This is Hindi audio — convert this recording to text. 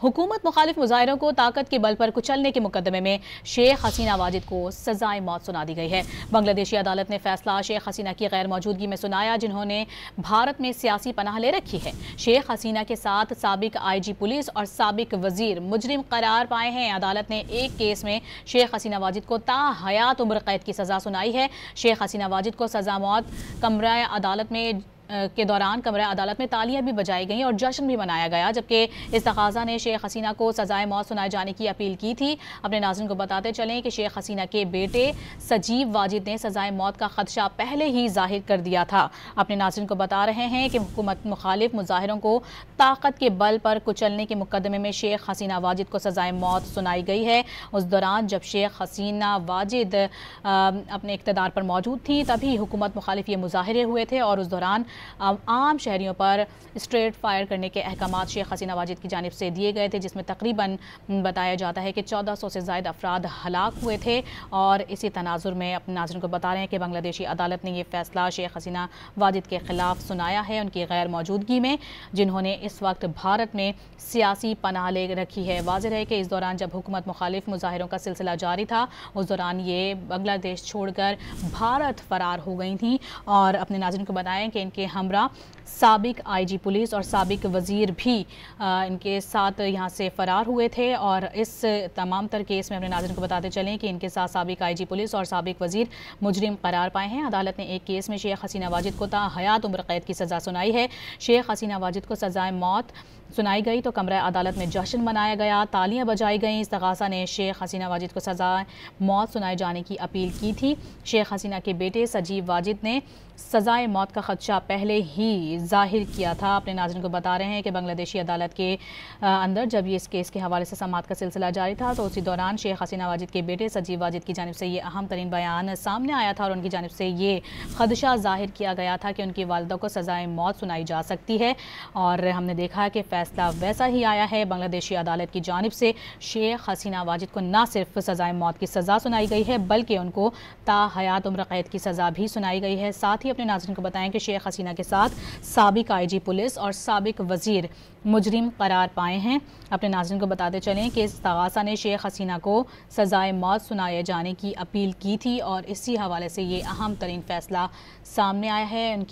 हुकूमत मुखालिफ मुजाहिरों को ताकत के बल पर कुचलने के मुकदमे में शेख हसीना वाजिद को सजाए मौत सुना दी गई है। बांग्लादेशी अदालत ने फैसला शेख हसीना की गैर मौजूदगी में सुनाया, जिन्होंने भारत में सियासी पनाह ले रखी है। शेख हसीना के साथ साबिक IG पुलिस और साबिक वजीर मुजरिम करार पाए हैं। अदालत ने एक केस में शेख हसीना वाजिद को ताहयात उम्र कैद की सजा सुनाई है। शेख हसीना वाजिद को सजा मौत के दौरान कमरा अदालत में तालियां भी बजाई गईं और जश्न भी मनाया गया, जबकि इस तकाजा ने शेख हसीना को सजाए मौत सुनाए जाने की अपील की थी। अपने नाज़रीन को बताते चलें कि शेख हसीना के बेटे सजीव वाजिद ने सजाए मौत का खदशा पहले ही जाहिर कर दिया था। अपने नाज़रीन को बता रहे हैं कि हुकूमत मुखालिफ मुजाहिरों को ताकत के बल पर कुचलने के मुकदमे में शेख हसीना वाजिद को सजाए मौत सुनाई गई है। उस दौरान जब शेख हसीना वाजिद अपने इक़्तिदार पर मौजूद थी, तभी हुकूमत मुखालिफ ये मुजाहिरे हुए थे और उस दौरान आम शहरियों पर स्ट्रेट फायर करने के अहकामात शेख हसीना वाजिद की जानिब से दिए गए थे, जिसमें तकरीबन बताया जाता है कि 1400 से ज़ायद अफराद हलाक हुए थे। और इसी तनाजुर में अपने नाज़रीन को बता रहे हैं कि बांग्लादेशी अदालत ने यह फैसला शेख हसीना वाजिद के खिलाफ सुनाया है, उनकी गैर मौजूदगी में, जिन्होंने इस वक्त भारत में सियासी पनाह ले रखी है। वाज़ेह है कि इस दौरान जब हुकूमत मुखालिफ मुजाहिरों का सिलसिला जारी था, उस दौरान ये बांग्लादेश छोड़कर भारत फरार हो गई थी। और अपने नाज़रीन को बताएं कि इनके हमरा साबिक IG पुलिस और साबिक वज़ीर भी इनके साथ यहाँ से फ़रार हुए थे। और इस तमाम तर केस में अपने नाज़रीन को बताते चलें कि इनके साथ साबिक IG पुलिस और साबिक वज़ीर मुजरिम करार पाए हैं। अदालत ने एक केस में शेख हसीना वाजिद को ताहयात उम्र कैद की सज़ा सुनाई है। शेख हसीना वाजिद को सज़ाए मौत सुनाई गई तो कमरा अदालत में जश्न मनाया गया, तालियां बजाई गईं। इस तकाज़ा ने शेख हसीना वाजिद को सज़ा मौत सुनाए जाने की अपील की थी। शेख हसीना के बेटे सजीव वाजिद ने सज़ाए मौत का खदशा पहले ही जाहिर किया था। अपने नाज़रीन को बता रहे हैं कि बांग्लादेशी अदालत के अंदर जब ये इस केस के हवाले से समाअत का सिलसिला जारी था, तो उसी दौरान शेख हसीना वाजिद के बेटे सजीव वाजिद की जानिब से ये अहम तरीन बयान सामने आया था और उनकी जानिब से ये खदशा जाहिर किया गया था कि उनकी वालिदा को सज़ाए मौत सुनाई जा सकती है। और हमने देखा कि फैसला वैसा ही आया है। बांग्लादेशी अदालत की जानिब से शेख हसीना वाजिद को न सिर्फ सज़ाए मौत की सज़ा सुनाई गई है, बल्कि उनको ताहयात उम्र कैद की सज़ा भी सुनाई गई है। साथ ही अपने नाज़रीन को बताएं कि शेख हसीना के साथ साबिक IG पुलिस और साबिक वज़ीर मुजरिम करार पाए हैं। अपने नाज़रीन को बताते चलें कि इस तगासा ने शेख हसीना को सज़ाए मौत सुनाए जाने की अपील की थी और इसी हवाले से ये अहम तरीन फैसला सामने आया है। उनकी